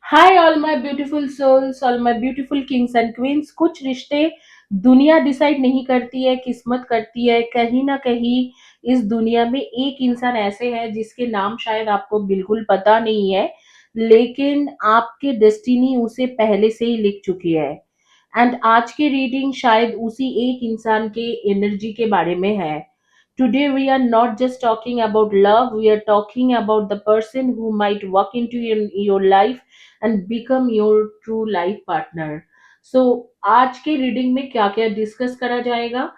Hi all my beautiful souls, all my beautiful kings and queens. कुछ रिश्ते दुनिया decide नहीं करती है, किस्मत करती है। कहीं ना कहीं इस दुनिया में एक इंसान ऐसे है जिसके नाम शायद आपको बिल्कुल पता नहीं है, लेकिन आपके डेस्टिनी उसे पहले से ही लिख चुकी है। एंड आज की रीडिंग शायद उसी एक इंसान के एनर्जी के बारे में है। Today, we are not just talking about love, we are talking about the person who might walk into your life and become your true life partner. So, आज के रीडिंग में क्या क्या डिस्कस करा जाएगा?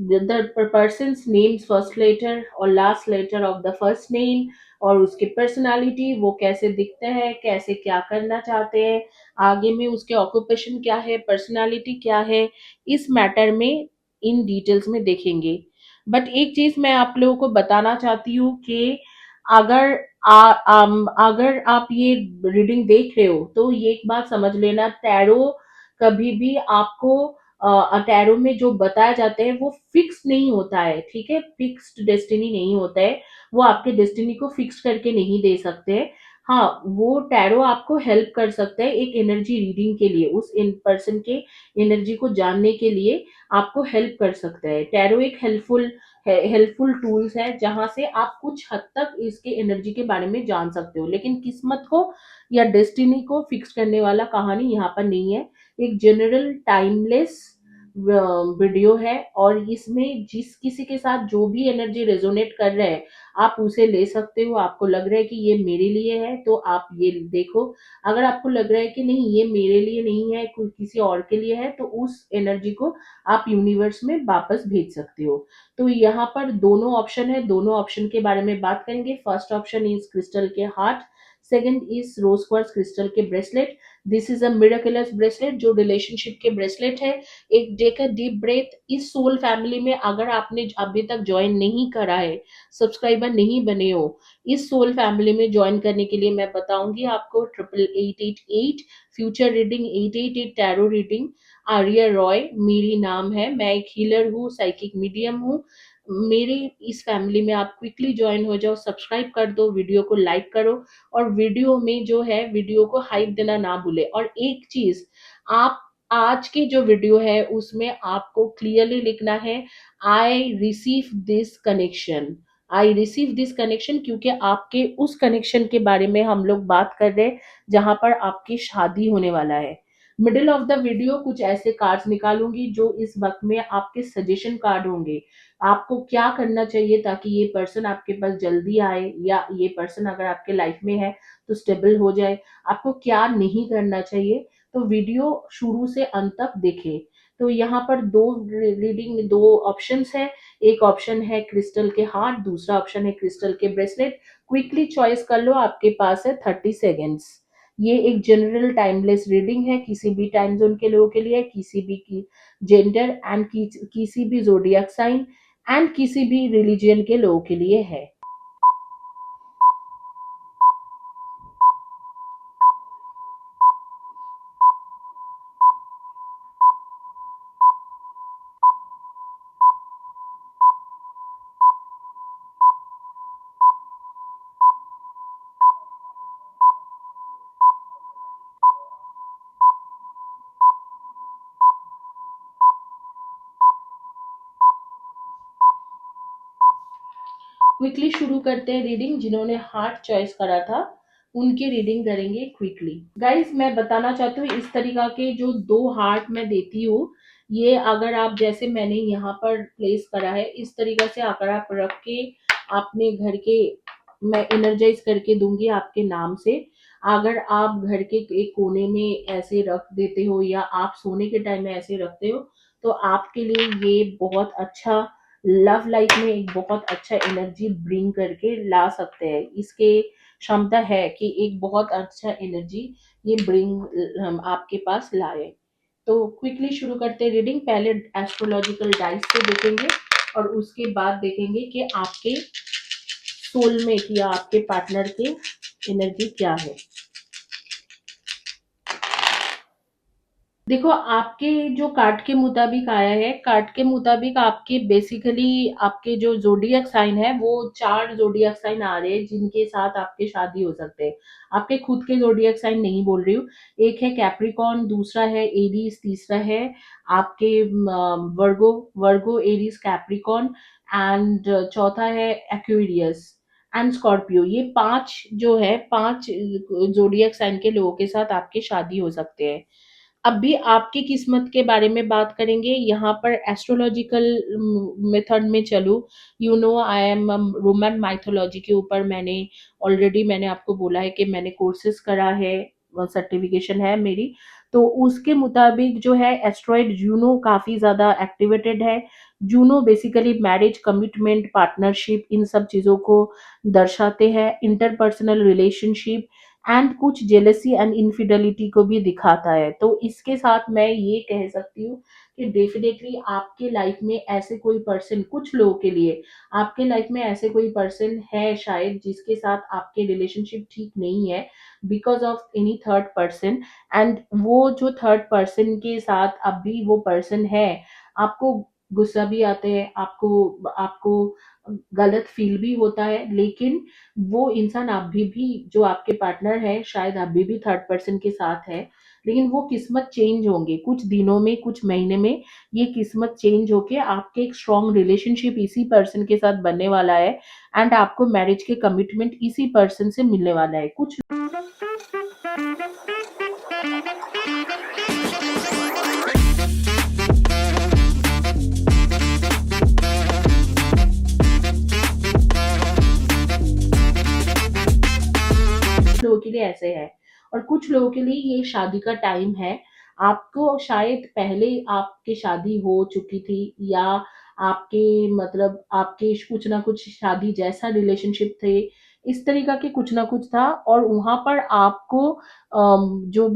The person's name's first letter और last letter of the first name, और उसकी पर्सनालिटी, वो कैसे दिखते हैं, कैसे क्या करना चाहते हैं, आगे में उसके ऑक्यूपेशन क्या है, पर्सनालिटी क्या है, इस मैटर में इन डिटेल्स में देखेंगे। बट एक चीज मैं आप लोगों को बताना चाहती हूँ कि अगर अगर आप ये रीडिंग देख रहे हो तो ये एक बात समझ लेना, टैरो कभी भी आपको टैरो में जो बताया जाता है वो फिक्स नहीं होता है। ठीक है, फिक्स्ड डेस्टिनी नहीं होता है। वो आपके डेस्टिनी को फिक्स करके नहीं दे सकते। हाँ, वो टैरो आपको हेल्प कर सकता है एक एनर्जी रीडिंग के लिए, उस इन पर्सन के एनर्जी को जानने के लिए आपको हेल्प कर सकता है। टैरो एक हेल्पफुल टूल्स है जहां से आप कुछ हद तक इसके एनर्जी के बारे में जान सकते हो, लेकिन किस्मत को या डेस्टिनी को फिक्स करने वाला कहानी यहाँ पर नहीं है। एक जनरल टाइमलेस वीडियो है, और इसमें जिस किसी के साथ जो भी एनर्जी रेजोनेट कर रहा है आप उसे ले सकते हो। आपको लग रहा है कि ये मेरे लिए है तो आप ये देखो। अगर आपको लग रहा है कि नहीं ये मेरे लिए नहीं है, कोई किसी और के लिए है, तो उस एनर्जी को आप यूनिवर्स में वापस भेज सकते हो। तो यहाँ पर दोनों ऑप्शन है, दोनों ऑप्शन के बारे में बात करेंगे। फर्स्ट ऑप्शन इज क्रिस्टल के heart, second is rose quartz crystal के bracelet. This is a miraculous bracelet जो रिलेशनशिप के ब्रेसलेट है। एक टेक अ डीप ब्रेथ। इस सोल फैमिली में अगर आपने अभी तक ज्वाइन नहीं करा है, सब्सक्राइबर नहीं बने हो, इस सोल फैमिली में ज्वाइन करने के लिए मैं बताऊंगी आपको 8888 future reading, 888 tarot reading. Arya Roy मेरी नाम है, मैं एक हीलर हूँ, साइकिक मीडियम हूँ। मेरे इस फैमिली में आप क्विकली ज्वाइन हो जाओ, सब्सक्राइब कर दो, वीडियो को लाइक करो, और वीडियो में जो है वीडियो को हाइप देना ना भूले। और एक चीज, आप आज की जो वीडियो है उसमें आपको क्लियरली लिखना है, I receive this connection. I receive this connection, क्योंकि आपके उस कनेक्शन के बारे में हम लोग बात कर रहे हैं जहां पर आपकी शादी होने वाला है। मिडिल ऑफ द वीडियो कुछ ऐसे कार्ड्स निकालूंगी जो इस वक्त में आपके सजेशन कार्ड होंगे। आपको क्या करना चाहिए ताकि ये पर्सन आपके पास जल्दी आए, या ये पर्सन अगर आपके लाइफ में है तो स्टेबल हो जाए। आपको क्या नहीं करना चाहिए, तो वीडियो शुरू से अंत तक देखें। तो यहाँ पर दो रीडिंग, दो ऑप्शंस है। एक ऑप्शन है क्रिस्टल के हार्ट, दूसरा ऑप्शन है क्रिस्टल के ब्रेसलेट। क्विकली चॉइस कर लो, आपके पास है 30 सेकेंड्स। ये एक जनरल टाइमलेस रीडिंग है, किसी भी टाइम जोन के लोगों के लिए, किसी भी की जेंडर एंड किसी भी जोडियक साइन एंड किसी भी रिलीजन के लोगों के लिए है। क्विकली शुरू करते हैं रीडिंग। जिन्होंने हार्ट चॉइस करा था उनकी रीडिंग करेंगे क्विकली। गाइस, मैं बताना चाहती हूँ इस तरीका के जो दो हार्ट मैं देती हूँ, ये अगर आप जैसे मैंने यहाँ पर प्लेस करा है इस तरीका से अगर आप रख के अपने घर के, मैं एनर्जाइज करके दूंगी आपके नाम से। अगर आप घर के एक कोने में ऐसे रख देते हो या आप सोने के टाइम में ऐसे रखते हो, तो आपके लिए ये बहुत अच्छा, लव लाइफ में एक बहुत अच्छा एनर्जी ब्रिंग करके ला सकते हैं। इसके क्षमता है कि एक बहुत अच्छा एनर्जी ये ब्रिंग हम आपके पास लाए। तो क्विकली शुरू करते हैं रीडिंग। पहले एस्ट्रोलॉजिकल डाइस से देखेंगे और उसके बाद देखेंगे कि आपके सोलमेट या आपके पार्टनर के एनर्जी क्या है। देखो, आपके जो कार्ड के मुताबिक आया है, कार्ड के मुताबिक आपके बेसिकली आपके जो ज़ोडिएक साइन है, वो 4 ज़ोडिएक साइन आ रहे हैं, जिनके साथ आपके शादी हो सकते हैं। आपके खुद के ज़ोडिएक साइन नहीं बोल रही हूँ। एक है कैप्रिकॉर्न, दूसरा है एरीज़, तीसरा है आपके वर्गो, एरीज़, कैप्रिकॉर्न एंड चौथा है एक्वेरियस एंड स्कॉर्पियो। ये 5 जो है, 5 ज़ोडिएक साइन के लोगों के साथ आपकी शादी हो सकते हैं। अब भी आपकी किस्मत के बारे में बात करेंगे, यहाँ पर एस्ट्रोलॉजिकल मेथड में चलूँ, you know I am Roman mythology के ऊपर मैंने आपको बोला है कि मैंने कोर्सेज करा है, सर्टिफिकेशन है मेरी। तो उसके मुताबिक जो है एस्ट्रॉइड जूनो काफ़ी ज़्यादा एक्टिवेटेड है। Juno basically marriage, commitment, partnership, इन सब चीज़ों को दर्शाते हैं। इंटरपर्सनल रिलेशनशिप एंड कुछ जेलसी एंड इनफिडेलिटी को भी दिखाता है। तो इसके साथ मैं ये कह सकती हूँ कि डेफिनेटली आपके लाइफ में ऐसे कोई पर्सन, कुछ लोगों के लिए आपके लाइफ में ऐसे कोई पर्सन है शायद, जिसके साथ आपके रिलेशनशिप ठीक नहीं है because of any third person. And वो जो थर्ड पर्सन के साथ अभी वो पर्सन है, आपको गुस्सा भी आते हैं, आपको आपको गलत फील भी होता है, लेकिन वो इंसान अभी भी, जो आपके पार्टनर है, शायद अभी भी थर्ड पर्सन के साथ है, लेकिन वो किस्मत चेंज होंगे कुछ दिनों में, कुछ महीने में। ये किस्मत चेंज होके आपके एक स्ट्रॉन्ग रिलेशनशिप इसी पर्सन के साथ बनने वाला है एंड आपको मैरिज के कमिटमेंट इसी पर्सन से मिलने वाला है। कुछ लोगों के लिए ऐसे है और कुछ लोगों के लिए ये शादी का टाइम है। आपको शायद पहले आपकी शादी हो चुकी थी, या आपके मतलब आपके कुछ ना कुछ शादी जैसा रिलेशनशिप थे, इस तरीका के कुछ ना कुछ था, और वहां पर आपको जो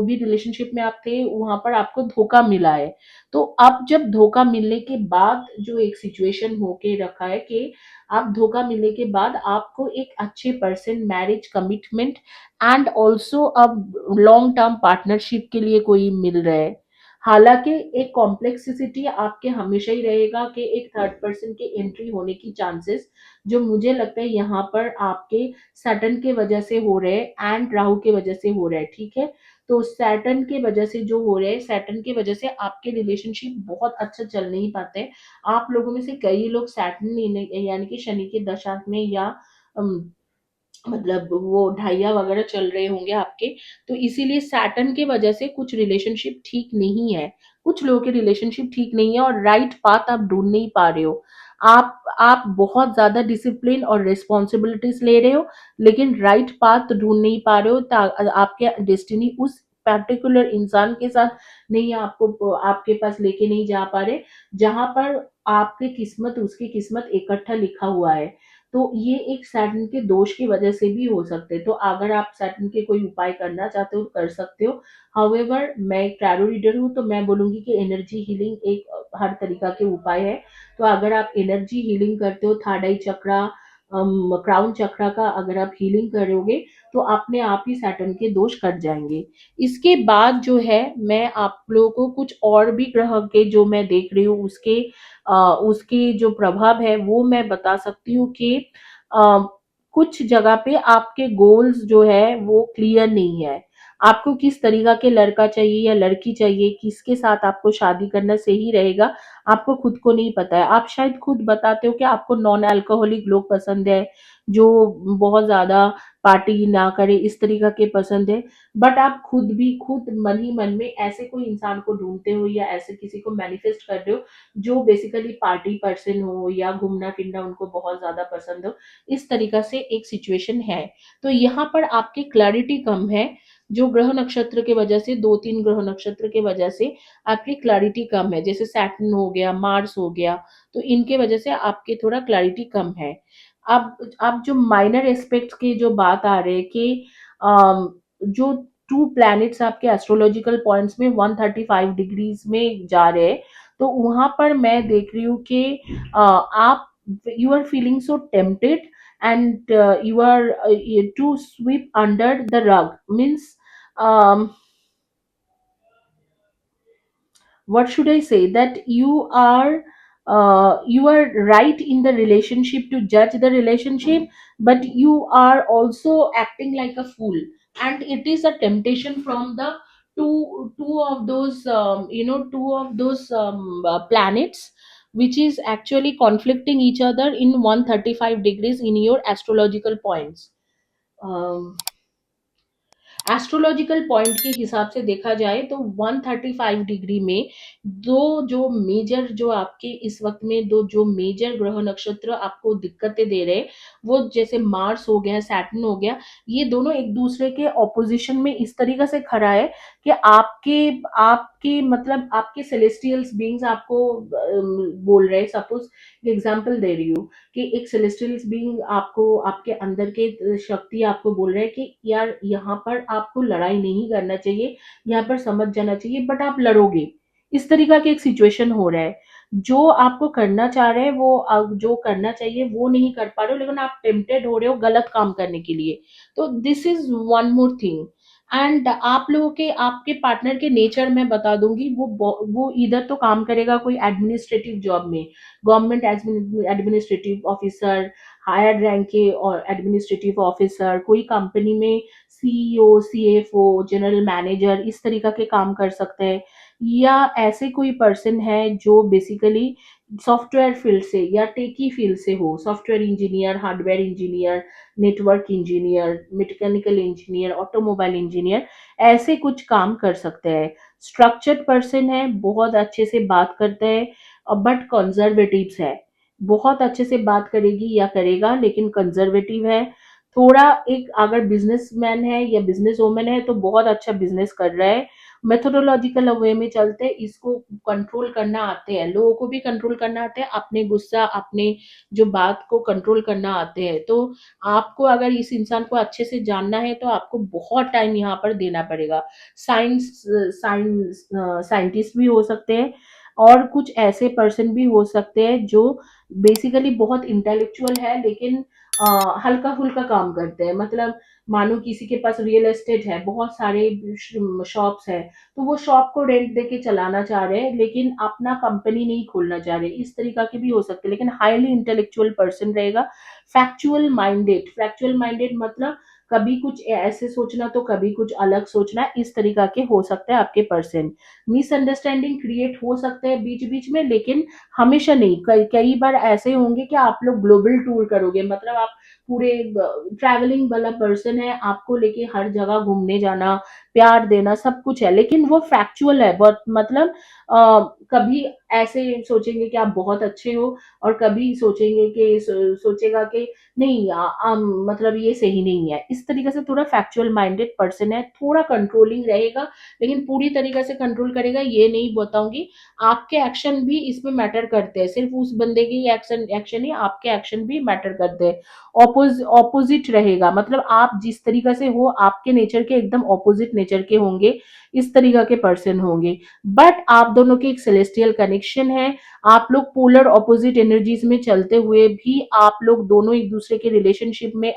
भी रिलेशनशिप में आप थे, वहां पर आपको धोखा मिला है। तो अब जब धोखा मिलने के बाद जो एक सिचुएशन होके रखा है कि आप धोखा मिलने के बाद आपको एक अच्छे person, marriage commitment and also अब लॉन्ग टर्म पार्टनरशिप के लिए कोई मिल रहा है। हालांकि एक कॉम्प्लेक्सिसिटी आपके हमेशा ही रहेगा कि एक थर्ड पर्सन के एंट्री होने की चांसेस, जो मुझे लगता है यहाँ पर आपके सैटर्न के वजह से हो रहे हैं एंड राहु के वजह से हो रहा है, ठीक है। तो सैटर्न के वजह से जो हो रहे हैं, सैटर्न की वजह से आपके रिलेशनशिप बहुत अच्छा चल नहीं पाते। आप लोगों में से कई लोग सैटर्न यानी कि शनि की दशा में, या अम, मतलब वो ढाइया वगैरह चल रहे होंगे आपके। तो इसीलिए सैटर्न के वजह से कुछ रिलेशनशिप ठीक नहीं है, कुछ लोगों के रिलेशनशिप ठीक नहीं है, और राइट पाथ आप ढूंढ नहीं पा रहे हो। आप बहुत ज्यादा डिसिप्लिन और रिस्पॉन्सिबिलिटीज ले रहे हो, लेकिन राइट पाथ ढूंढ नहीं पा रहे हो। आपके डेस्टिनी उस पर्टिकुलर इंसान के साथ नहीं, आपको आपके पास लेके नहीं जा पा रहे, जहां पर आपकी किस्मत, उसकी किस्मत इकट्ठा लिखा हुआ है। तो ये एक सैटर्न के दोष की वजह से भी हो सकते हैं। तो अगर आप सैटर्न के कोई उपाय करना चाहते हो, कर सकते हो। हाउएवर, मैं एक टैरो रीडर हूँ, तो मैं बोलूंगी कि एनर्जी हीलिंग एक हर तरीका के उपाय है। तो अगर आप एनर्जी हीलिंग करते हो, थर्ड आई चक्रा, क्राउन चक्रा का अगर आप हीलिंग करोगे, तो अपने आप ही सैटर्न के दोष कट जाएंगे। इसके बाद जो है, मैं आप लोगों को कुछ और भी ग्रह के जो मैं देख रही हूँ, उसके जो प्रभाव है वो मैं बता सकती हूँ कि अ, कुछ जगह पे आपके गोल्स जो है वो क्लियर नहीं है। आपको किस तरीका के लड़का चाहिए या लड़की चाहिए, किसके साथ आपको शादी करना सही रहेगा, आपको खुद को नहीं पता है। आप शायद खुद बताते हो कि आपको नॉन अल्कोहलिक लोग पसंद है, जो बहुत ज्यादा पार्टी ना करे, इस तरीका के पसंद है। बट आप खुद मन ही मन में ऐसे कोई इंसान को ढूंढते हो, या ऐसे किसी को मैनिफेस्ट कर रहे हो जो बेसिकली पार्टी पर्सन हो, या घूमना फिरना उनको बहुत ज्यादा पसंद हो। इस तरीका से एक सिचुएशन है। तो यहाँ पर आपकी क्लैरिटी कम है, जो ग्रह नक्षत्र के वजह से, 2-3 ग्रह नक्षत्र के वजह से आपकी क्लैरिटी कम है, जैसे सैटर्न हो गया, मार्स हो गया। तो इनके वजह से आपके थोड़ा क्लैरिटी कम है। अब जो माइनर एस्पेक्ट्स की जो बात आ रहे हैं कि जो 2 प्लैनेट्स आपके एस्ट्रोलॉजिकल पॉइंट्स में 135 डिग्रीज में जा रहे हैं, तो वहां पर मैं देख रही हूँ कि आप, you are feeling so tempted and you are to sweep under the rug, means what should I say, that you are right in the relationship to judge the relationship, but you are also acting like a fool. And it is a temptation from the two of those two of those planets, which is actually conflicting each other in 135 degrees in your astrological points. um, astrological point के हिसाब से देखा जाए तो 135 degree में दो जो major जो आपके इस वक्त में दो जो मेजर ग्रह नक्षत्र आपको दिक्कतें दे रहे, वो जैसे मार्स हो गया, सैटर्न हो गया, ये दोनों एक दूसरे के ऑपोजिशन में इस तरीके से खड़ा है कि आपके आपके मतलब आपके सेलेस्टियल्स बीइंग्स आपको बोल रहे हैं, सपोज एग्जांपल दे रही हूँ कि एक सेलेस्टियल बीइंग आपको आपके अंदर के शक्ति आपको बोल रहे हैं कि यार यहाँ पर आपको लड़ाई नहीं करना चाहिए, यहाँ पर समझ जाना चाहिए, बट आप लड़ोगे। इस तरीका के एक सिचुएशन हो रहा है। जो आपको करना चाह रहे हैं वो जो करना चाहिए वो नहीं कर पा रहे हो, लेकिन आप टेम्पटेड हो रहे हो गलत काम करने के लिए। तो this is one more thing. And आप लोगों के आपके पार्टनर के नेचर मैं बता दूंगी, वो इधर तो काम करेगा कोई एडमिनिस्ट्रेटिव जॉब में, government administrative officer, higher rank के और एडमिनिस्ट्रेटिव ऑफिसर, कोई कंपनी में सीईओ, सीएफओ, जनरल मैनेजर, इस तरीका के काम कर सकते हैं। या ऐसे कोई पर्सन है जो बेसिकली सॉफ्टवेयर फील्ड से या टेकी फील्ड से हो, software engineer, hardware engineer, network engineer, mechanical engineer, automobile engineer, ऐसे कुछ काम कर सकते हैं। स्ट्रक्चर्ड पर्सन है, बहुत अच्छे से बात करते हैं, बट कंजर्वेटिव्स है, बहुत अच्छे से बात करेगी या करेगा लेकिन कंजर्वेटिव है। थोड़ा एक अगर बिजनेसमैन है या बिजनेस वुमन है तो बहुत अच्छा बिजनेस कर रहा है, मेथोडोलॉजिकल वे में चलते हैं, इसको कंट्रोल करना आते हैं, लोगों को भी कंट्रोल करना आते हैं, अपने गुस्सा अपने जो बात को कंट्रोल करना आते हैं। तो आपको अगर इस इंसान को अच्छे से जानना है तो आपको बहुत टाइम यहाँ पर देना पड़ेगा। साइंटिस्ट भी हो सकते हैं, और कुछ ऐसे पर्सन भी हो सकते हैं जो बेसिकली बहुत इंटेलेक्चुअल है लेकिन हल्का फुल्का काम करते हैं। मतलब मानो किसी के पास रियल एस्टेट है, बहुत सारे शॉप्स है, तो वो शॉप को रेंट देके चलाना चाह रहे हैं लेकिन अपना कंपनी नहीं खोलना चाह रहे, इस तरीका के भी हो सकते हैं, लेकिन हाईली इंटेलेक्चुअल पर्सन रहेगा। फैक्चुअल माइंडेड मतलब कभी कुछ ऐसे सोचना तो कभी कुछ अलग सोचना, इस तरीका के हो सकते हैं आपके पर्सन। मिसअंडरस्टैंडिंग क्रिएट हो सकते हैं बीच बीच में, लेकिन हमेशा नहीं। कई बार ऐसे होंगे कि आप लोग ग्लोबल टूर करोगे, मतलब आप पूरे ट्रैवलिंग वाला पर्सन है, आपको लेके हर जगह घूमने जाना, प्यार देना, सब कुछ है, लेकिन वो फैक्चुअल है बहुत। मतलब कभी ऐसे सोचेंगे कि आप बहुत अच्छे हो, और कभी सोचेंगे कि सोचेगा कि नहीं मतलब ये सही नहीं है, इस तरीके से थोड़ा फैक्चुअल माइंडेड पर्सन है, थोड़ा कंट्रोलिंग रहेगा, लेकिन पूरी तरीके से कंट्रोल करेगा ये नहीं बताऊंगी। आपके एक्शन भी इसमें मैटर करते हैं, सिर्फ उस बंदे की एक्शन एक्शन ही, आपके एक्शन भी मैटर करते हैं। ऑपोजिट रहेगा, मतलब आप जिस तरीके से हो आपके नेचर के एकदम ऑपोजिट नेचर के होंगे, इस तरीका के पर्सन होंगे। बट आप दोनों के एक सेलेस्टियल कनेक्शन है, आप लोग पोलर ऑपोजिट एनर्जीज में चलते हुए भी आप लोग दोनों एक दूसरे के रिलेशनशिप में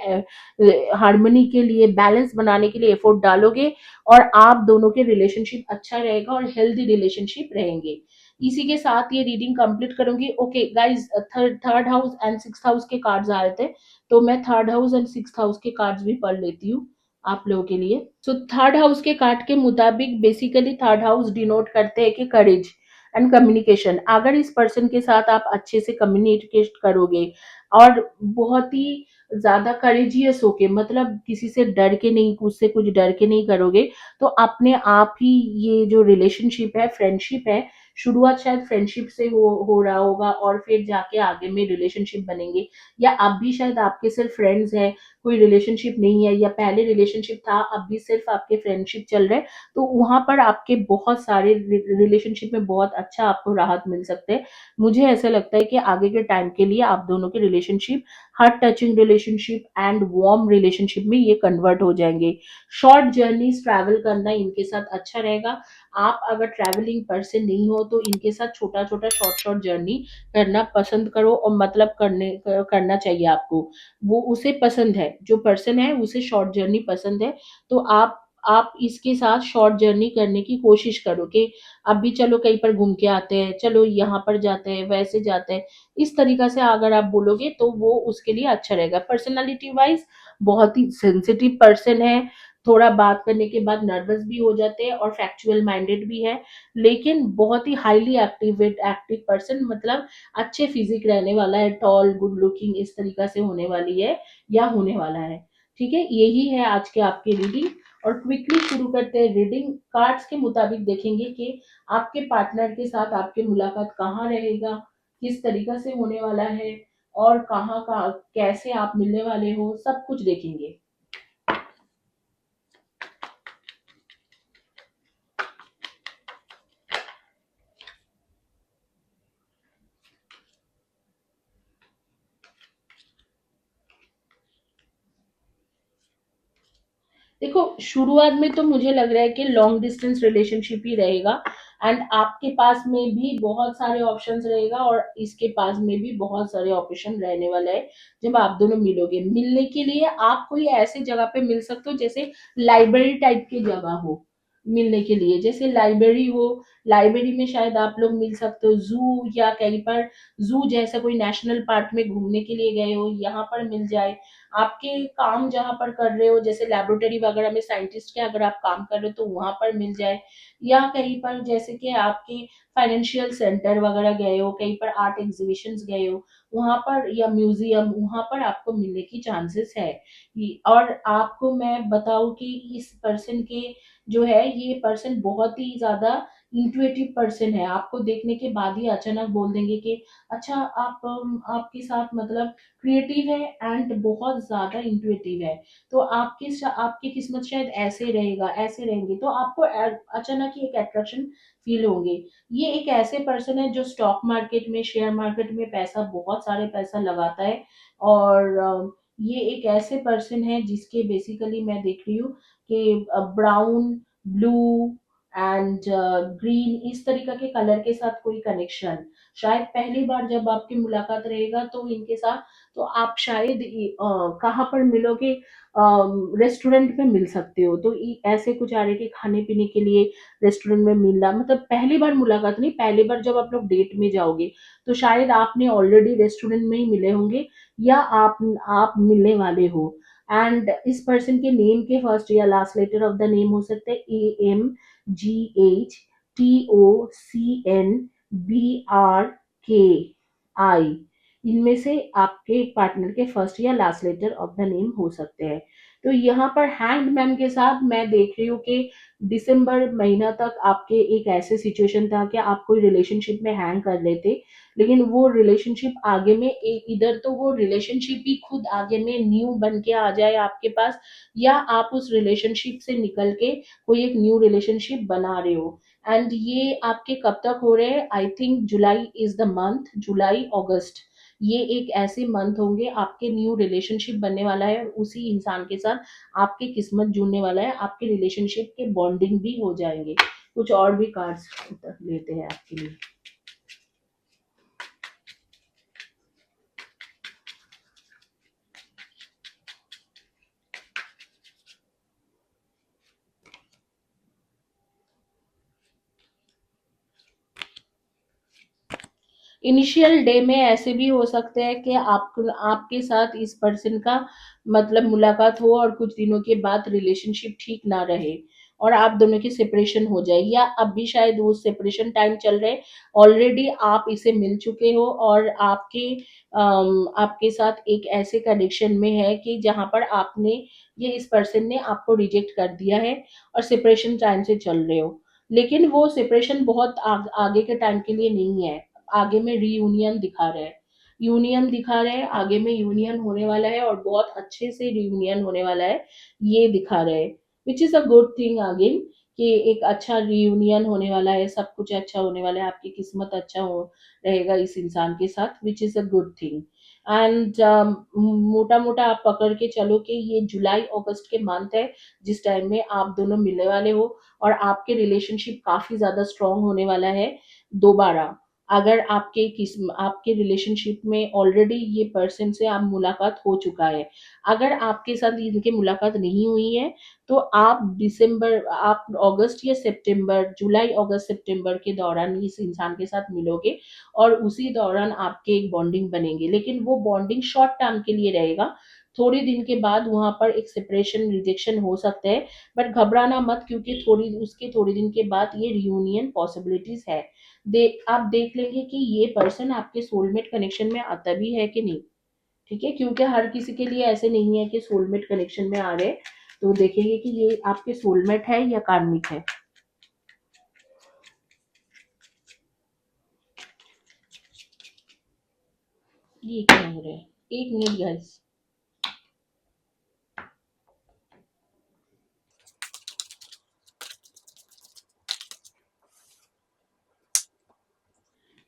हार्मनी के लिए, बैलेंस बनाने के लिए एफर्ट डालोगे, और आप दोनों के रिलेशनशिप अच्छा रहेगा और हेल्दी रिलेशनशिप रहेंगे। इसी के साथ ये रीडिंग कंप्लीट करूंगी। Okay guys, third house and six house के कार्ड्स आ रहे थे, तो मैं third house and six house के कार्ड्स भी पढ़ लेती हूँ आप लोगों के लिए। सो थर्ड हाउस के कार्ड के मुताबिक बेसिकली थर्ड हाउस डिनोट करते हैं कि करेज एंड कम्युनिकेशन। अगर इस पर्सन के साथ आप अच्छे से कम्युनिकेट करोगे और बहुत ही ज्यादा करेजियस होके, मतलब किसी से डर के नहीं, कुछ से कुछ डर के नहीं करोगे, तो अपने आप ही ये जो रिलेशनशिप है, फ्रेंडशिप है, शुरुआत शायद फ्रेंडशिप से हो रहा होगा और फिर जाके आगे में रिलेशनशिप बनेंगे, या अब भी शायद आपके सिर्फ फ्रेंड्स हैं, कोई रिलेशनशिप नहीं है, या पहले रिलेशनशिप था अब भी सिर्फ आपके फ्रेंडशिप चल रहे हैं, तो वहां पर आपके बहुत सारे रिलेशनशिप में बहुत अच्छा आपको राहत मिल सकते हैं। मुझे ऐसा लगता है कि आगे के टाइम के लिए आप दोनों के relationship heart touching relationship and warm relationship में ये कन्वर्ट हो जाएंगे। शॉर्ट जर्नी ट्रैवल करना इनके साथ अच्छा रहेगा। आप अगर ट्रैवलिंग पर्सन नहीं हो तो इनके साथ छोटा छोटा शॉर्ट शॉर्ट जर्नी करना पसंद करो, और मतलब करना चाहिए आपको, वो उसे पसंद है, जो पर्सन है उसे शॉर्ट जर्नी पसंद है, तो आप आप इसके साथ शॉर्ट जर्नी करने की कोशिश करो कि अभी चलो कहीं पर घूम के आते हैं, चलो यहाँ पर जाते हैं, वैसे जाते हैं। इस तरीका से अगर आप बोलोगे तो वो उसके लिए अच्छा रहेगा। पर्सनैलिटी वाइज़ बहुत ही सेंसिटिव पर्सन है, थोड़ा बात करने के बाद नर्वस भी हो जाते हैं और फैक्चुअल माइंडेड भी है, लेकिन बहुत ही हाइली एक्टिव पर्सन, मतलब अच्छे फिज़िक रहने वाला है, टॉल, गुड लुकिंग, इस तरीका से होने वाली है या होने वाला है। ठीक है? यही है आज के आपकी रीडिंग। और क्विकली शुरू करते हैं रीडिंग। कार्ड्स के मुताबिक देखेंगे कि आपके पार्टनर के साथ आपकी मुलाकात कहाँ रहेगा, किस तरीका से होने वाला है और कहाँ का कैसे आप मिलने वाले हो, सब कुछ देखेंगे। देखो, शुरुआत में तो मुझे लग रहा है कि लॉन्ग डिस्टेंस रिलेशनशिप ही रहेगा, एंड आपके पास में भी बहुत सारे ऑप्शंस रहेगा और इसके पास में भी बहुत सारे ऑप्शन रहने वाला है। जब आप दोनों मिलोगे, मिलने के लिए आप कोई ऐसी जगह पे मिल सकते हो जैसे लाइब्रेरी टाइप की जगह हो, मिलने के लिए जैसे लाइब्रेरी हो, लाइब्रेरी में शायद आप लोग मिल सकते हो, जू या कहीं पर जू जैसा कोई नेशनल पार्क में घूमने के लिए गए हो, यहाँ पर मिल जाए। आपके काम जहाँ पर कर रहे हो जैसे लेबोरेटरी वगैरह में साइंटिस्ट के अगर आप काम कर रहे हो तो वहां पर मिल जाए, या कहीं पर जैसे कि आपके फाइनेंशियल सेंटर वगैरह गए हो, कहीं पर आर्ट एग्जीबिशंस गए हो, वहां पर या म्यूजियम, वहां पर आपको मिलने की चांसेस है। और आपको मैं बताऊं कि इस पर्सन के जो है, ये पर्सन बहुत ही ज्यादा इंट्यूटिव पर्सन है। आपको देखने के बाद ही अचानक बोल देंगे कि अच्छा, आप आपके साथ मतलब क्रिएटिव है एंड बहुत ज्यादा इंट्यूटिव है, तो आपकी किस्मत शायद ऐसे रहेगा, ऐसे रहेंगे, तो आपको अचानक ही एक अट्रैक्शन फील होंगे। ये एक ऐसे पर्सन है जो स्टॉक मार्केट में, शेयर मार्केट में पैसा, बहुत सारे पैसा लगाता है। और ये एक ऐसे पर्सन है जिसके बेसिकली मैं देख रही हूँ कि ब्राउन, ब्लू एंड ग्रीन, इस तरीके के कलर के साथ कोई कनेक्शन, शायद पहली बार जब आपकी मुलाकात रहेगा तो इनके साथ, तो आप शायद कहाँ पर मिलोगे, रेस्टोरेंट में मिल सकते हो, तो ऐसे कुछ आ रहे कि खाने पीने के लिए रेस्टोरेंट में मिलना, मतलब पहली बार मुलाकात नहीं, पहली बार जब आप लोग डेट में जाओगे तो शायद आपने ऑलरेडी रेस्टोरेंट में ही मिले होंगे या आप मिलने वाले हो। एंड इस पर्सन के नेम के फर्स्ट या last letter of the name हो सकते हैं AMGHTOCNBRKI, इनमें से आपके पार्टनर के फर्स्ट या last letter of the name हो सकते हैं। तो यहाँ पर हैंग्ड मैन के साथ मैं देख रही हूँ कि दिसंबर महीना तक आपके एक ऐसे सिचुएशन था कि आप कोई रिलेशनशिप में हैंग कर लेते, लेकिन वो रिलेशनशिप आगे में इधर तो वो रिलेशनशिप ही खुद आगे में न्यू बन के आ जाए आपके पास, या आप उस रिलेशनशिप से निकल के कोई एक न्यू रिलेशनशिप बना रहे हो। एंड ये आपके कब तक हो रहे हैं? I think July is the month, July अगस्त, ये एक ऐसे मंथ होंगे आपके न्यू रिलेशनशिप बनने वाला है, उसी इंसान के साथ आपकी किस्मत जुड़ने वाला है, आपके रिलेशनशिप के बॉन्डिंग भी हो जाएंगे। कुछ और भी कार्ड्स लेते हैं आपके लिए। इनिशियल डे में ऐसे भी हो सकते हैं कि आपके साथ इस पर्सन का मतलब मुलाकात हो और कुछ दिनों के बाद रिलेशनशिप ठीक ना रहे और आप दोनों की सेपरेशन हो जाए, या अब भी शायद वो सेपरेशन टाइम चल रहे, ऑलरेडी आप इसे मिल चुके हो और आपके साथ एक ऐसे कनेक्शन में है कि जहां पर आपने, ये इस पर्सन ने आपको रिजेक्ट कर दिया है और सेपरेशन टाइम से चल रहे हो, लेकिन वो सेपरेशन बहुत आगे के टाइम के लिए नहीं है। आगे में रीयूनियन दिखा रहे हैं, यूनियन दिखा रहे हैं, आगे में यूनियन होने वाला है और बहुत अच्छे से रीयूनियन होने वाला है, ये दिखा रहे हैं, विच is a good thing again, कि एक अच्छा रीयूनियन होने वाला है, सब कुछ अच्छा होने वाला है, आपकी किस्मत अच्छा हो रहेगा इस इंसान के साथ, विच is a good thing. And मोटा मोटा आप पकड़ के चलो कि ये जुलाई अगस्त के मंथ है जिस टाइम में आप दोनों मिलने वाले हो और आपके रिलेशनशिप काफी ज्यादा स्ट्रांग होने वाला है दोबारा। अगर आपके रिलेशनशिप में ऑलरेडी ये पर्सन से आप मुलाकात हो चुका है, अगर आपके साथ इनकी मुलाकात नहीं हुई है, तो आप अगस्त या सितंबर, जुलाई, अगस्त, सितंबर के दौरान इस इंसान के साथ मिलोगे और उसी दौरान आपके एक बॉन्डिंग बनेंगे, लेकिन वो बॉन्डिंग शॉर्ट टर्म के लिए रहेगा। थोड़े दिन के बाद वहां पर एक सेपरेशन, रिजेक्शन हो सकता है, बट घबराना मत, क्योंकि थोड़ी दिन के बाद ये रियूनियन पॉसिबिलिटीज है। आप देख लेंगे कि ये पर्सन आपके सोलमेट कनेक्शन में आता भी है कि नहीं। ठीक है, क्योंकि हर किसी के लिए ऐसे नहीं है कि सोलमेट कनेक्शन में आ रहे। तो देखेंगे कि ये आपके सोलमेट है या कार्मिक है। ये क्या हो रहा है? एक मिनट गाइस।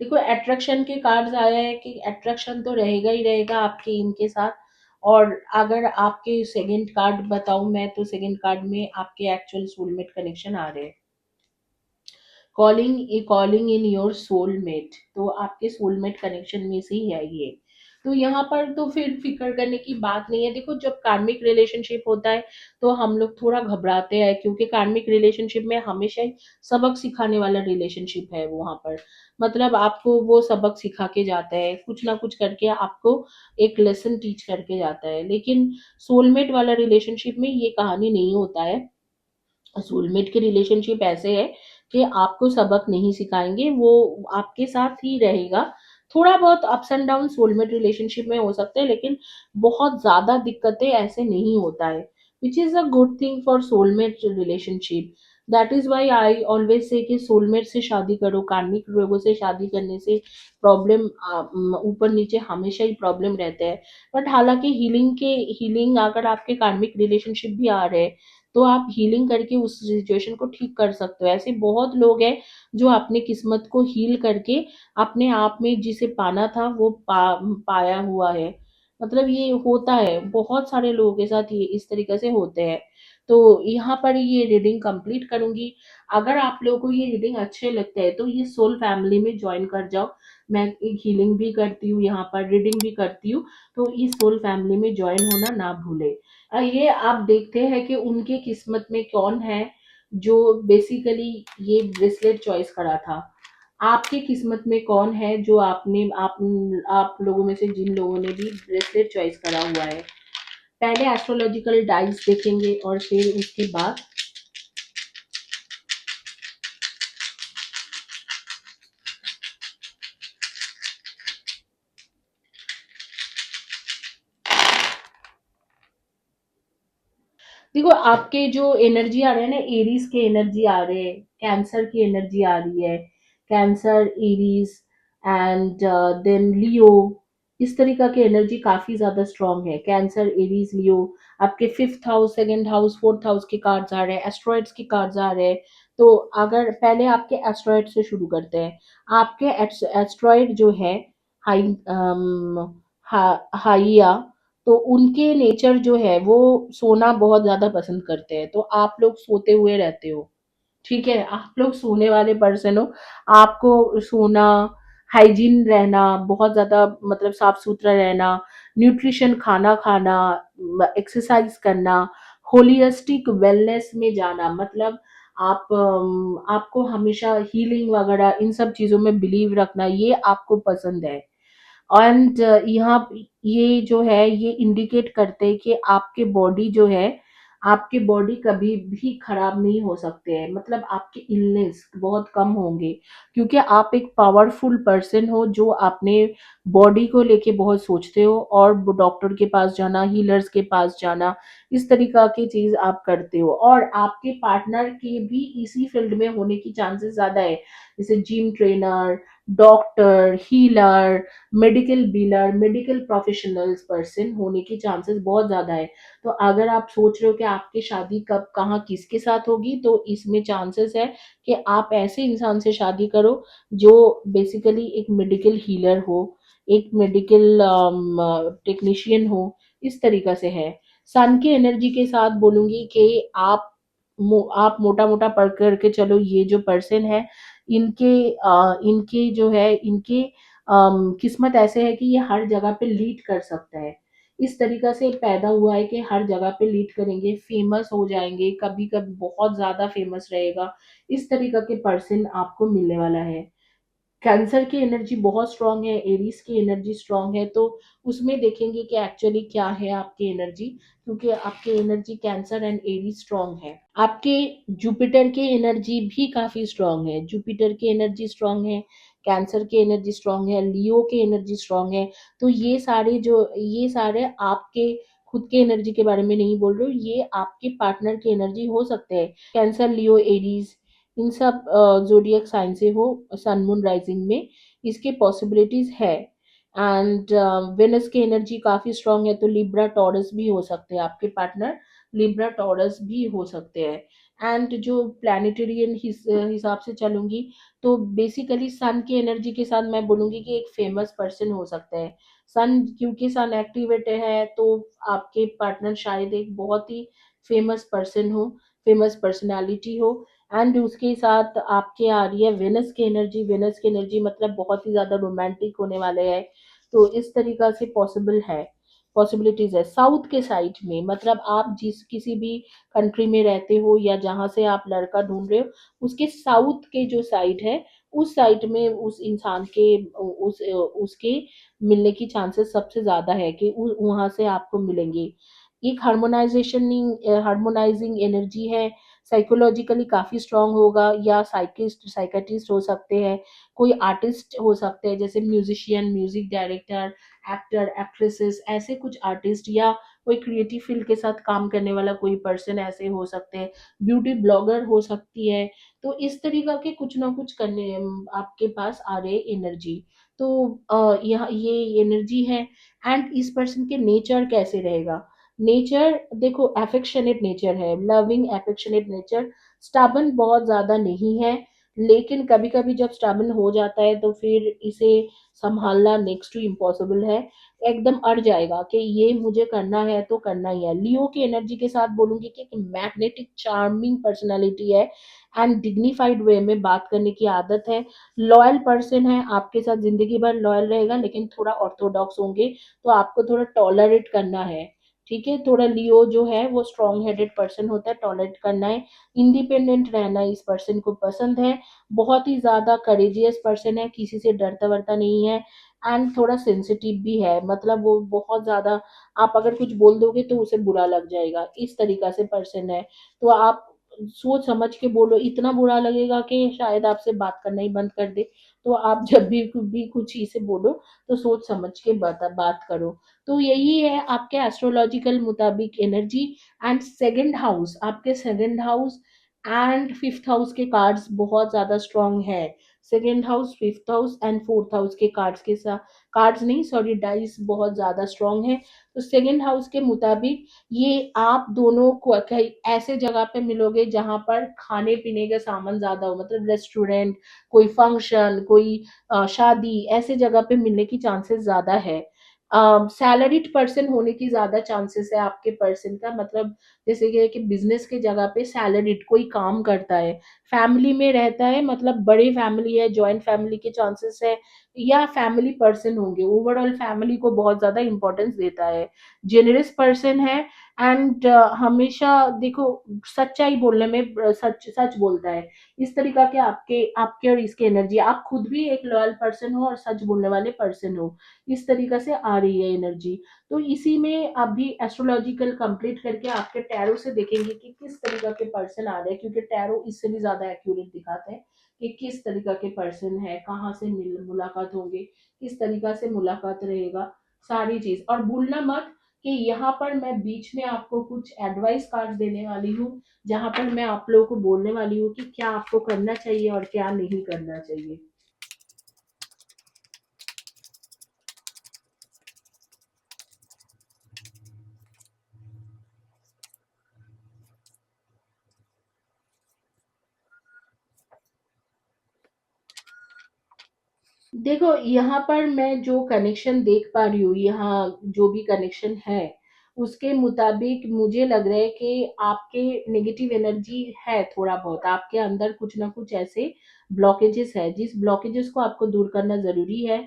देखो, अट्रैक्शन के कार्ड्स आया है कि अट्रैक्शन तो रहेगा ही रहेगा आपके इनके साथ। और अगर आपके सेकंड कार्ड बताऊं मैं, तो सेकंड कार्ड में आपके एक्चुअल सोलमेट कनेक्शन आ रहे हैं। कॉलिंग इन योर सोलमेट, तो आपके सोलमेट कनेक्शन में से ही है ये। तो यहाँ पर तो फिर फिक्र करने की बात नहीं है। देखो, जब कार्मिक रिलेशनशिप होता है तो हम लोग थोड़ा घबराते हैं, क्योंकि कार्मिक रिलेशनशिप में हमेशा ही सबक सिखाने वाला रिलेशनशिप है वहां पर। मतलब आपको वो सबक सिखा के जाता है, कुछ ना कुछ करके आपको एक लेसन टीच करके जाता है। लेकिन सोलमेट वाला रिलेशनशिप में ये कहानी नहीं होता है। सोलमेट के रिलेशनशिप ऐसे है कि आपको सबक नहीं सिखाएंगे, वो आपके साथ ही रहेगा। थोड़ा बहुत ups and down soulmate relationship में हो सकते हैं, लेकिन बहुत ज्यादा दिक्कतें ऐसे नहीं होता है, which is a good thing for soulmate relationship. That is why I always say कि सोलमेट से शादी करो। कार्मिक लोगों से शादी करने से प्रॉब्लम, ऊपर नीचे हमेशा ही प्रॉब्लम रहते हैं। बट हालांकि हीलिंग अगर आपके कार्मिक रिलेशनशिप भी आ रहे हैं, तो आप हीलिंग करके उस सिचुएशन को ठीक कर सकते हो। ऐसे बहुत लोग हैं जो अपनी किस्मत को हील करके अपने आप में जिसे पाना था वो पाया हुआ है। मतलब ये होता है, बहुत सारे लोगों के साथ ये इस तरीके से होते हैं। तो यहाँ पर ये रीडिंग कंप्लीट करूंगी। अगर आप लोगों को ये रीडिंग अच्छे लगते हैं तो ये सोल फैमिली में ज्वाइन कर जाओ। मैं एक हीलिंग भी करती हूँ, यहाँ पर रीडिंग भी करती हूँ। तो इस सोल फैमिली में ज्वाइन होना ना भूले। ये आप देखते हैं कि उनके किस्मत में कौन है जो बेसिकली ये ब्रेसलेट चॉइस करा था। आपके किस्मत में कौन है जो आप लोगों में से जिन लोगों ने भी ब्रेसलेट चॉइस करा हुआ है। पहले एस्ट्रोलॉजिकल डाइस देखेंगे और फिर उसके बाद देखो, आपके जो एनर्जी आ रहे हैं ना, एरीज के एनर्जी आ रहे हैं, कैंसर की एनर्जी आ रही है। कैंसर, एरीज एंड देन लियो, इस तरीका की एनर्जी काफी ज्यादा स्ट्रांग है। कैंसर, एरीज, लियो। आपके fifth house, second house, fourth house के कार्ड्स आ रहे हैं, एस्ट्रॉइड्स के कार्ड्स आ रहे हैं। तो अगर पहले आपके एस्ट्रॉइड से शुरू करते हैं। आपके एस्ट्रॉइड जो है, हाई हाइया, तो उनके नेचर जो है वो सोना बहुत ज्यादा पसंद करते हैं। तो आप लोग सोते हुए रहते हो, ठीक है, आप लोग सोने वाले पर्सन हो। आपको सोना, हाइजीन रहना, बहुत ज्यादा मतलब साफ सुथरा रहना, न्यूट्रिशन खाना खाना, एक्सरसाइज करना, होलिस्टिक वेलनेस में जाना, मतलब आपको हमेशा हीलिंग वगैरह इन सब चीजों में बिलीव रखना, ये आपको पसंद है। एंड यहाँ ये जो है ये इंडिकेट करते हैं कि आपके बॉडी कभी भी खराब नहीं हो सकते हैं। मतलब आपके इलनेस बहुत कम होंगे, क्योंकि आप एक पावरफुल पर्सन हो जो अपने बॉडी को लेके बहुत सोचते हो, और डॉक्टर के पास जाना, हीलर्स के पास जाना, इस तरीका की चीज आप करते हो। और आपके पार्टनर के भी इसी फील्ड में होने की चांसेस ज्यादा है, जैसे gym trainer, doctor, healer, medical biller, medical professionals person होने की चांसेस बहुत ज्यादा है। तो अगर आप सोच रहे हो कि आपकी शादी कब, कहाँ, किसके साथ होगी, तो इसमें चांसेस है कि आप ऐसे इंसान से शादी करो जो बेसिकली एक मेडिकल हीलर हो, एक मेडिकल टेक्नीशियन हो, इस तरीका से है। सन की एनर्जी के साथ बोलूंगी कि आप मोटा मोटा पढ़ करके चलो, ये जो पर्सन है इनके जो है इनके किस्मत ऐसे है कि ये हर जगह पे लीड कर सकता है। इस तरीक़ा से पैदा हुआ है कि हर जगह पे लीड करेंगे, फेमस हो जाएँगे, कभी-कभी बहुत ज़्यादा फेमस रहेगा। इस तरीक़ा के पर्सन आपको मिलने वाला है। कैंसर की एनर्जी बहुत स्ट्रॉन्ग है, एरीज़ की एनर्जी स्ट्रॉन्ग है, तो उसमें देखेंगे कि एक्चुअली क्या है आपकी एनर्जी, क्योंकि आपकी energy cancer and Aries strong है। आपके जुपिटर की एनर्जी भी काफ़ी स्ट्रॉन्ग है, जुपिटर की एनर्जी स्ट्रॉन्ग है, कैंसर की एनर्जी स्ट्रॉन्ग है, लियो की एनर्जी स्ट्रॉन्ग है। तो ये सारे आपके खुद के एनर्जी के बारे में नहीं बोल रही हूँ, ये आपके पार्टनर की एनर्जी हो सकते हैं। कैंसर, लियो, एरीज़ इन सब ज़ोडिएक साइन से हो सन, मून, राइज़िंग में इसके पॉसिबिलिटीज़ है। एंड वेनस की एनर्जी काफ़ी स्ट्रॉन्ग है, तो लिब्रा, टॉरस भी हो सकते हैं आपके पार्टनर, लिब्रा, टॉरस भी हो सकते हैं। एंड जो प्लैनेटेरियन हिसाब से चलूँगी, तो बेसिकली सन की एनर्जी के साथ मैं बोलूँगी कि एक फेमस पर्सन हो सकता है। सन, क्योंकि सन एक्टिवेटेड है, तो आपके पार्टनर शायद एक बहुत ही फेमस पर्सन हो, फेमस पर्सनैलिटी हो। एंड उसके साथ आपके आ रही है वेनस की एनर्जी। वेनस की एनर्जी मतलब बहुत ही ज़्यादा रोमांटिक होने वाले हैं, तो इस तरीक़ा से पॉसिबल है, पॉसिबिलिटीज़ है। साउथ के साइड में मतलब आप जिस किसी भी कंट्री में रहते हो या जहाँ से आप लड़का ढूँढ रहे हो, उसके साउथ के जो साइड है, उस साइड में उस इंसान के उसके मिलने की चांसेस सबसे ज़्यादा है कि वहाँ से आपको मिलेंगे। एक हार्मोनाइजिंग एनर्जी है, साइकोलॉजिकली काफ़ी स्ट्रॉन्ग होगा, या साइकियाट्रिस्ट हो सकते हैं, कोई आर्टिस्ट हो सकते हैं, जैसे musician, music director, actor, actresses, ऐसे कुछ आर्टिस्ट, या कोई क्रिएटिव फील्ड के साथ काम करने वाला कोई पर्सन ऐसे हो सकते हैं, ब्यूटी ब्लॉगर हो सकती है। तो इस तरीका के कुछ ना कुछ करने आपके पास आ रहे एनर्जी। तो यह ये एनर्जी है। एंड इस पर्सन के नेचर कैसे रहेगा? नेचर देखो, अफेक्शनेट नेचर है, लविंग अफेक्शनेट नेचर, स्टबर्न बहुत ज़्यादा नहीं है, लेकिन कभी-कभी जब स्टबर्न हो जाता है तो फिर इसे सँभालना नेक्स्ट टू इम्पॉसिबल है। एकदम अड़ जाएगा कि ये मुझे करना है तो करना ही है। लियो की एनर्जी के साथ बोलूँगी कि एक मैग्नेटिक चार्मिंग पर्सनैलिटी है, एंड डिग्निफाइड वे में बात करने की आदत है। लॉयल पर्सन है, आपके साथ ज़िंदगी भर लॉयल रहेगा, लेकिन थोड़ा ऑर्थोडॉक्स होंगे, तो आपको थोड़ा टॉलरेट करना है। ठीक है? थोड़ा लियो जो है वो स्ट्रॉन्ग हेडेड पर्सन होता है, टॉलरेट करना है, इंडिपेंडेंट रहना इस पर्सन को पसंद है, बहुत ही ज़्यादा करेजियस पर्सन है, किसी से डरता-वरता नहीं है, एंड थोड़ा सेंसिटिव भी है, मतलब वो बहुत ज़्यादा, आप अगर कुछ बोल दोगे तो उसे बुरा लग जाएगा, इस तरीक़ा से पर्सन है। तो आप सोच समझ के बोलो, इतना बुरा लगेगा कि शायद आपसे बात करना ही बंद कर दे। तो आप जब भी कुछ इसे बोलो, तो सोच समझ के बात करो। तो यही है आपके एस्ट्रोलॉजिकल मुताबिक एनर्जी। एंड सेकंड हाउस, आपके second house and fifth house के कार्ड्स बहुत ज़्यादा स्ट्रॉन्ग है। Second house, fifth house and fourth house के कार्ड्स के साथ, कार्ड्स नहीं सॉरी, डाइस बहुत ज़्यादा स्ट्रॉन्ग है। तो सेकंड हाउस के मुताबिक ये आप दोनों को कहीं ऐसे जगह पे मिलोगे जहाँ पर खाने-पीने का सामान ज़्यादा हो, मतलब रेस्टोरेंट, कोई फंक्शन, कोई शादी, ऐसे जगह पे मिलने की चांसेस ज़्यादा है। सैलरीड पर्सन होने की ज़्यादा चांसेस है आपके पर्सन का, मतलब जैसे ये है कि बिज़नेस की जगह पे सैलरीड कोई काम करता है, फैमिली में रहता है, मतलब बड़ी फैमिली है, जॉइंट फैमिली के चांसेस है, या फैमिली पर्सन होंगे, ओवरऑल फैमिली को बहुत ज़्यादा इम्पोर्टेंस देता है, जेनरस पर्सन है। एंड हमेशा देखो, सच्चाई बोलने में सच सच बोलता है। इस तरीक़ा के आपके आपके और इसकी एनर्जी, आप खुद भी एक लॉयल पर्सन हो और सच बोलने वाले पर्सन हो, इस तरीक़ा से आ रही है एनर्जी। तो इसी में अभी एस्ट्रोलॉजिकल कंप्लीट करके आपके टैरो से देखेंगे कि किस तरीक़ा के पर्सन आ रहे हैं, क्योंकि टैरो इससे भी ज़्यादा एक्यूरेट दिखाते हैं कि किस तरीक़ा के पर्सन है, कहाँ से मुलाकात होंगे, किस तरीक़ा से मुलाकात रहेगा, सारी चीज़। और भूलना मत कि यहाँ पर मैं बीच में आपको कुछ एडवाइस कार्ड्स देने वाली हूँ, जहाँ पर मैं आप लोगों को बोलने वाली हूँ कि क्या आपको करना चाहिए और क्या नहीं करना चाहिए। देखो, यहाँ पर मैं जो कनेक्शन देख पा रही हूँ, यहाँ जो भी कनेक्शन है, उसके मुताबिक मुझे लग रहा है कि आपके नेगेटिव एनर्जी है थोड़ा बहुत, आपके अंदर कुछ ना कुछ ऐसे ब्लॉकेजेस है, जिस ब्लॉकेजेस को आपको दूर करना ज़रूरी है।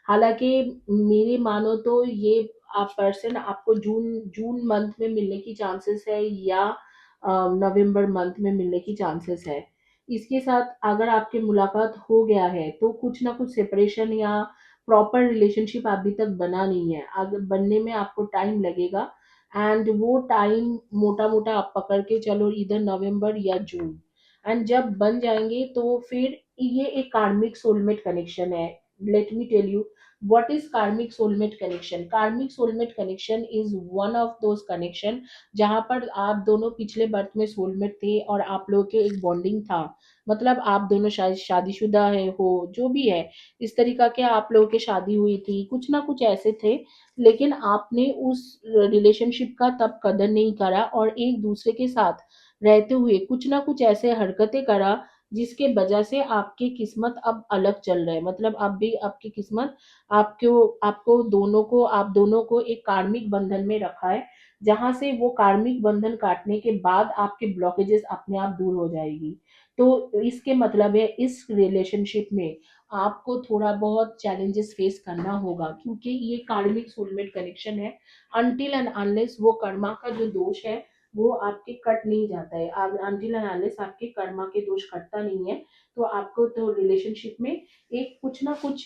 हालाँकि मेरी मानो तो ये आप पर्सन आपको जून जून मंथ में मिलने की चांसेस है, या नवंबर मंथ में मिलने की चांसेस है। इसके साथ अगर आपकी मुलाकात हो गया है तो कुछ ना कुछ सेपरेशन या प्रॉपर रिलेशनशिप अभी तक बना नहीं है, अगर बनने में आपको टाइम लगेगा। एंड वो टाइम मोटा मोटा आप पकड़ के चलो इधर नवंबर या जून। एंड जब बन जाएंगे तो फिर ये एक कार्मिक सोलमेट कनेक्शन है। Let me tell you what is karmic soulmate connection. Karmic soulmate connection is one of those connection जहाँ पर आप दोनों पिछले बर्थ में सोलमेट थे और आप लोगों के एक बॉन्डिंग था। मतलब आप दोनों शायद शादीशुदा है हो, जो भी है, इस तरीका के आप लोगों की शादी हुई थी, कुछ ना कुछ ऐसे थे। लेकिन आपने उस रिलेशनशिप का तब कदर नहीं करा और एक दूसरे के साथ रहते हुए कुछ ना कुछ ऐसे हरकतें करा जिसके वजह से आपकी किस्मत अब अलग चल रहा है। मतलब अब भी आपकी किस्मत आपको आपको दोनों को आप दोनों को एक कार्मिक बंधन में रखा है, जहां से वो कार्मिक बंधन काटने के बाद आपके ब्लॉकेजेस अपने आप दूर हो जाएगी। तो इसके मतलब है इस रिलेशनशिप में आपको थोड़ा बहुत चैलेंजेस फेस करना होगा, क्योंकि ये कार्मिक सोलमेट कनेक्शन है। अनटिल एंड अनलेस वो कर्मा का जो दोष है वो आपके कट नहीं जाता है, अनटिल एंड अनलेस आपके कर्मा के दोष कटता नहीं है, तो आपको तो रिलेशनशिप में एक कुछ ना कुछ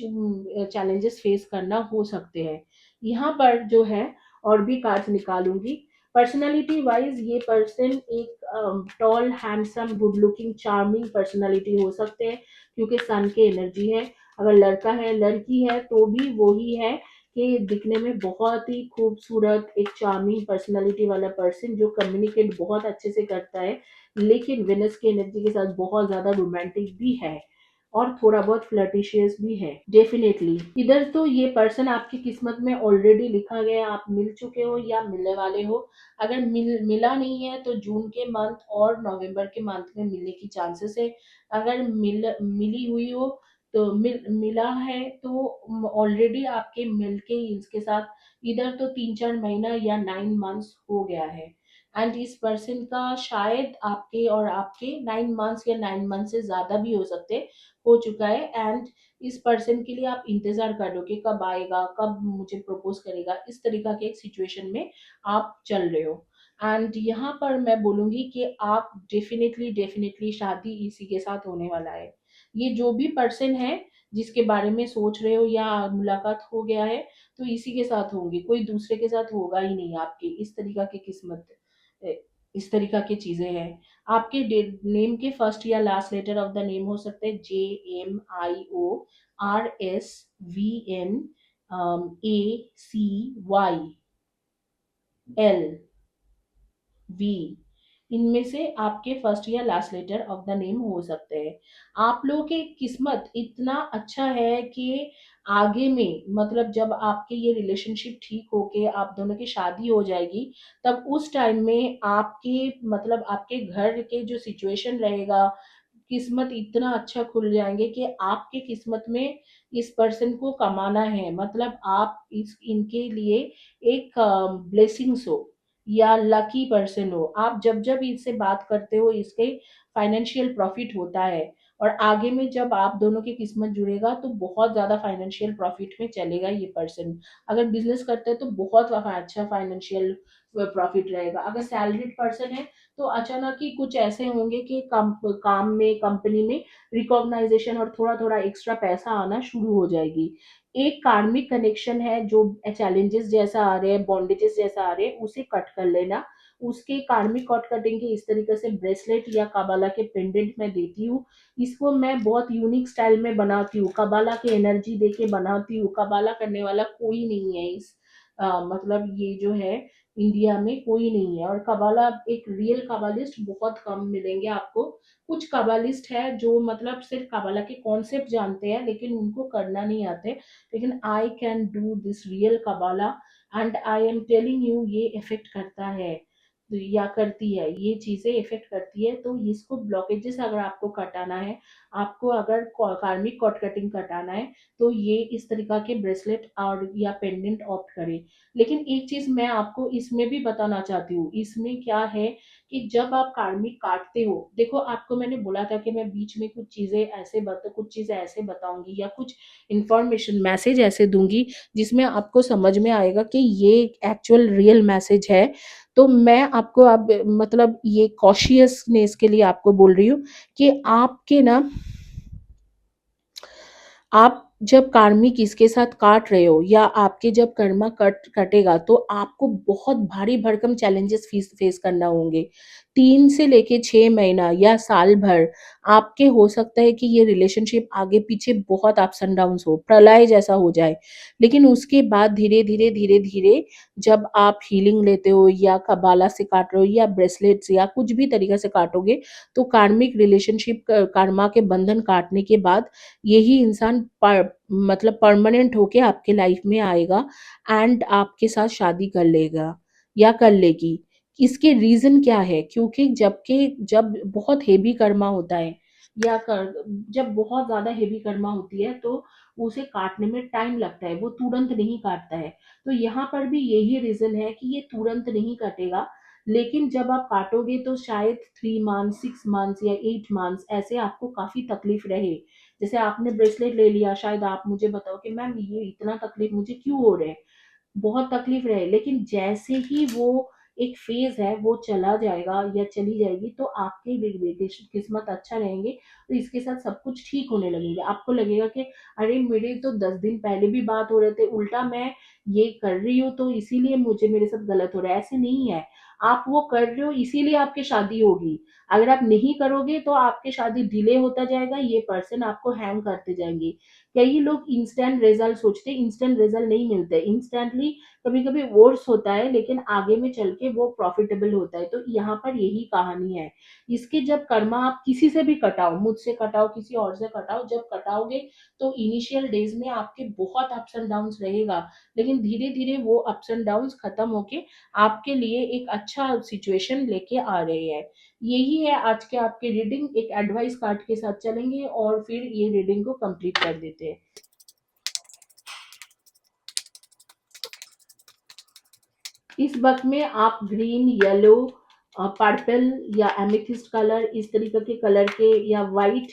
चैलेंजेस फेस करना हो सकते हैं। यहाँ पर जो है और भी कार्ड्स निकालूंगी। पर्सनालिटी वाइज ये पर्सन एक toll handsome good looking charming personality हो सकते हैं, क्योंकि सन के एनर्जी है। अगर लड़का है लड़की है तो भी वही है कि दिखने में बहुत ही खूबसूरत एक चार्मिंग पर्सनालिटी वाला पर्सन जो कम्युनिकेट बहुत अच्छे से करता है, लेकिन वेनस की एनर्जी के साथ बहुत ज्यादा रोमांटिक भी है और थोड़ा बहुत फ्लर्टिशियस भी है। डेफिनेटली इधर तो ये पर्सन आपकी किस्मत में ऑलरेडी लिखा गया है, आप मिल चुके हो या मिलने वाले हो। अगर मिला नहीं है तो जून के मंथ और नवंबर के मंथ में मिलने की चांसेस है। अगर मिली हुई हो तो मिला है तो ऑलरेडी आपके मिलके इसके साथ इधर तो 3-4 महीना या 9 मंथ्स हो गया है। एंड इस पर्सन का शायद आपके और आपके 9 मंथ्स या 9 मंथ से ज्यादा भी हो सकते, हो चुका है। एंड इस पर्सन के लिए आप इंतजार कर लो कि कब आएगा, कब मुझे प्रपोज करेगा, इस तरीका के एक सिचुएशन में आप चल रहे हो। एंड यहाँ पर मैं बोलूंगी कि आप डेफिनेटली डेफिनेटली शादी इसी के साथ होने वाला है। ये जो भी पर्सन है जिसके बारे में सोच रहे हो या मुलाकात हो गया है तो इसी के साथ होंगे, कोई दूसरे के साथ होगा ही नहीं। आपकी इस तरीका की किस्मत, इस तरीका की चीजें हैं। आपके नेम के फर्स्ट या last letter of the name हो सकते हैं JMIORSVN ACYL वी, इनमें से आपके फर्स्ट या last letter of the name हो सकते हैं। आप लोगों की किस्मत इतना अच्छा है कि आगे में मतलब जब आपके ये रिलेशनशिप ठीक होके आप दोनों की शादी हो जाएगी, तब उस टाइम में आपके मतलब आपके घर के जो सिचुएशन रहेगा, किस्मत इतना अच्छा खुल जाएंगे कि आपके किस्मत में इस पर्सन को कमाना है। मतलब आप इस इनके लिए एक ब्लेसिंग्स हो या लकी पर्सन हो। आप जब जब इससे बात करते हो इसके फाइनेंशियल प्रॉफिट होता है, और आगे में जब आप दोनों की किस्मत जुड़ेगा तो बहुत ज्यादा फाइनेंशियल प्रॉफिट में चलेगा ये पर्सन। अगर बिजनेस करते हैं तो बहुत अच्छा फाइनेंशियल प्रॉफिट रहेगा। अगर सैलरीड पर्सन है तो अचानक ही कुछ ऐसे होंगे कि काम में कंपनी में रिकॉग्नाइजेशन और थोड़ा थोड़ा एक्स्ट्रा पैसा आना शुरू हो जाएगी। एक कार्मिक कनेक्शन है जो चैलेंजेस जैसा आ रहे हैं, बॉन्डेजेस जैसा आ रहे हैं, उसे कट कर लेना। उसके कार्मिक कट कटेंगे इस तरीके से ब्रेसलेट या कबाला के पेंडेंट में देती हूँ। इसको मैं बहुत यूनिक स्टाइल में बनाती हूँ, कबाला की एनर्जी दे के बनाती हूँ। कबाला करने वाला कोई नहीं है इस मतलब ये जो है इंडिया में कोई नहीं है। और कबाला एक रियल कबालिस्ट बहुत कम मिलेंगे आपको। कुछ कबालिस्ट है जो मतलब सिर्फ कबाला के कॉन्सेप्ट जानते हैं लेकिन उनको करना नहीं आते। लेकिन I can do this real कबाला and I am telling you ये इफेक्ट करता है। या करती है, ये चीज़ें इफ़ेक्ट करती है। तो इसको ब्लॉकेजेस अगर आपको कटाना है, आपको अगर कार्मिक कॉर्ड कटिंग कटाना है, तो ये इस तरीक़ा के ब्रेसलेट और या पेंडेंट ऑप्ट करें। लेकिन एक चीज़ मैं आपको इसमें भी बताना चाहती हूँ, इसमें क्या है कि जब आप कार्मिक काटते हो, देखो आपको मैंने बोला था कि मैं बीच में कुछ चीज़ें ऐसे बताऊँगी या कुछ इन्फॉर्मेशन मैसेज ऐसे दूँगी जिसमें आपको समझ में आएगा कि ये एक्चुअल रियल मैसेज है। तो मैं आपको अब मतलब ये कॉशियसनेस के लिए आपको बोल रही हूँ कि आपके ना आप जब कार्मिक इसके साथ काट रहे हो या आपके जब कर्मा कटेगा तो आपको बहुत भारी भरकम चैलेंजेस फेस करना होंगे। 3 से लेके 6 महीना या साल भर आपके हो सकता है कि ये रिलेशनशिप आगे पीछे बहुत अप्स एंड डाउन्स हो, प्रलय जैसा हो जाए। लेकिन उसके बाद धीरे-धीरे, धीरे-धीरे जब आप हीलिंग लेते हो या कबाला से काट रहे हो या ब्रेसलेट्स या कुछ भी तरीके से काटोगे, तो कार्मिक रिलेशनशिप कर्मा के बंधन काटने के बाद यही इंसान मतलब परमानेंट होके आपके लाइफ में आएगा एंड आपके साथ शादी कर लेगा या कर लेगी। इसके रीज़न क्या है? क्योंकि जब बहुत हेवी कर्मा होता है या कर जब बहुत ज़्यादा हेवी कर्मा होती है तो उसे काटने में टाइम लगता है, वो तुरंत नहीं काटता है। तो यहाँ पर भी यही रीज़न है कि ये तुरंत नहीं कटेगा, लेकिन जब आप काटोगे तो शायद 3 मंथ्स, 6 मंथ्स या 8 मंथ्स ऐसे आपको काफ़ी तकलीफ रहे। जैसे आपने ब्रेसलेट ले लिया, शायद आप मुझे बताओ कि मैम ये इतना तकलीफ मुझे क्यों हो रहा है? बहुत तकलीफ रहे, लेकिन जैसे ही वो एक फ़ेज़ है वो चला जाएगा या चली जाएगी तो आपके रिलेशन किस्मत अच्छा रहेंगे, तो इसके साथ सब कुछ ठीक होने लगेगा। आपको लगेगा कि अरे मेरे तो 10 दिन पहले भी बात हो रहे थे, उल्टा मैं ये कर रही हूँ तो इसीलिए मुझे मेरे साथ गलत हो रहा है, ऐसे नहीं है। आप वो कर रहे हो इसीलिए आपकी शादी होगी। अगर आप नहीं करोगे तो आपकी शादी डिले होता जाएगा, ये पर्सन आपको हैंग करते जाएँगे। कई लोग इंस्टेंट रिजल्ट सोचते हैं, इंस्टेंट रिजल्ट नहीं मिलते। इंस्टेंटली कभी-कभी वर्स होता है लेकिन आगे में चल के वो प्रॉफिटेबल होता है। तो यहाँ पर यही कहानी है। इसके जब कर्मा आप किसी से भी कटाओ, मुझसे कटाओ, किसी और से कटाओ, जब कटाओगे तो इनिशियल डेज़ में आपके बहुत अप्स एंड डाउन्स रहेगा। लेकिन धीरे-धीरे वो अप्स एंड डाउन्स खत्म होके आपके लिए एक अच्छा सिचुएशन लेके आ रहे हैं। यही है आज के आपके रीडिंग, एक एडवाइस कार्ड के साथ चलेंगे और फिर ये रीडिंग को कंप्लीट कर देते हैं। इस वक्त में आप ग्रीन, येलो, पर्पल या एमेथिस्ट कलर, इस तरीके के कलर के या वाइट,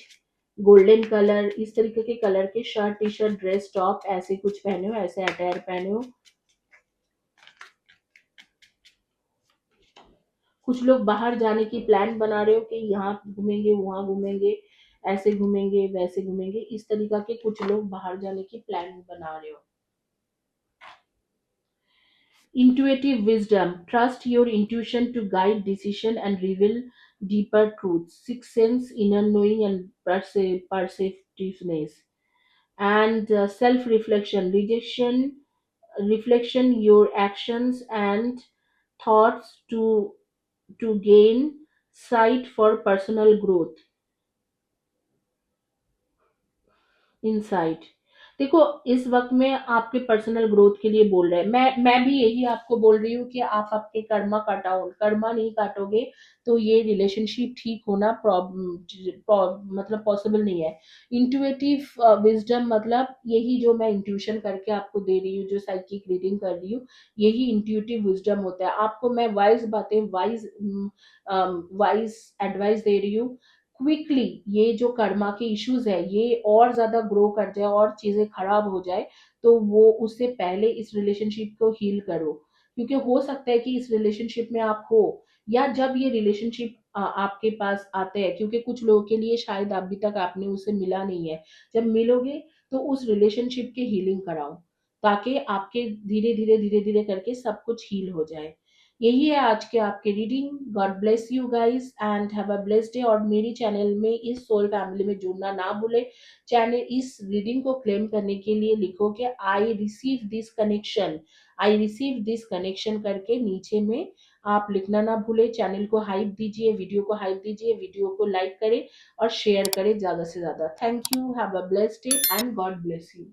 गोल्डन कलर, इस तरीके के कलर के shirt, T shirt, dress, top ऐसे कुछ पहने हो, ऐसे अटायर पहने हो। कुछ लोग बाहर जाने की प्लान बना रहे हो कि यहाँ घूमेंगे, वहाँ घूमेंगे, ऐसे घूमेंगे, वैसे घूमेंगे, इस तरीका के कुछ लोग बाहर जाने की प्लान बना रहे हो। Intuitive wisdom. Trust your intuition to guide decision and reveal deeper truths. Sixth sense, inner knowing and perceptiveness. And self-reflection. Reflection your actions and thoughts to gain sight for personal growth. Insight. देखो, इस वक़्त में आपके personal growth के लिए बोल रहे हैं। मैं भी यही आपको बोल रही हूँ कि आप आपके कर्मा काटाओ, कर्मा नहीं काटोगे तो ये रिलेशनशिप ठीक होना मतलब पॉसिबल नहीं है। इंट्यूटिव विज़डम मतलब यही जो मैं इंट्यूशन करके आपको दे रही हूँ, जो साइकिक रीडिंग कर रही हूँ, यही इंट्यूटिव विज़डम होता है। आपको मैं वाइज़ बातें, वाइज़ एडवाइस दे रही हूँ। क्विकली ये जो कर्मा के इश्यूज है ये और ज्यादा ग्रो कर जाए और चीजें खराब हो जाए, तो वो उससे पहले इस रिलेशनशिप को हील करो। क्योंकि हो सकता है कि इस रिलेशनशिप में आप हो या जब ये रिलेशनशिप आपके पास आते हैं, क्योंकि कुछ लोगों के लिए शायद अभी तक आपने उससे मिला नहीं है। जब मिलोगे तो उस रिलेशनशिप की हीलिंग कराओ, ताकि आपके धीरे धीरे धीरे धीरे करके सब कुछ हील हो जाए। यही है आज के आपके reading. God bless you guys and have a blessed day. और मेरी चैनल में इस सोल फैमिली में जुड़ना ना भूले। चैनल इस रीडिंग को क्लेम करने के लिए लिखो कि I receive this connection, I receive this connection करके नीचे में आप लिखना ना भूले। चैनल को हाइप दीजिए, वीडियो को हाइप दीजिए, वीडियो को लाइक करें और शेयर करें ज़्यादा से ज़्यादा। Thank you, have a blessed day and God bless you.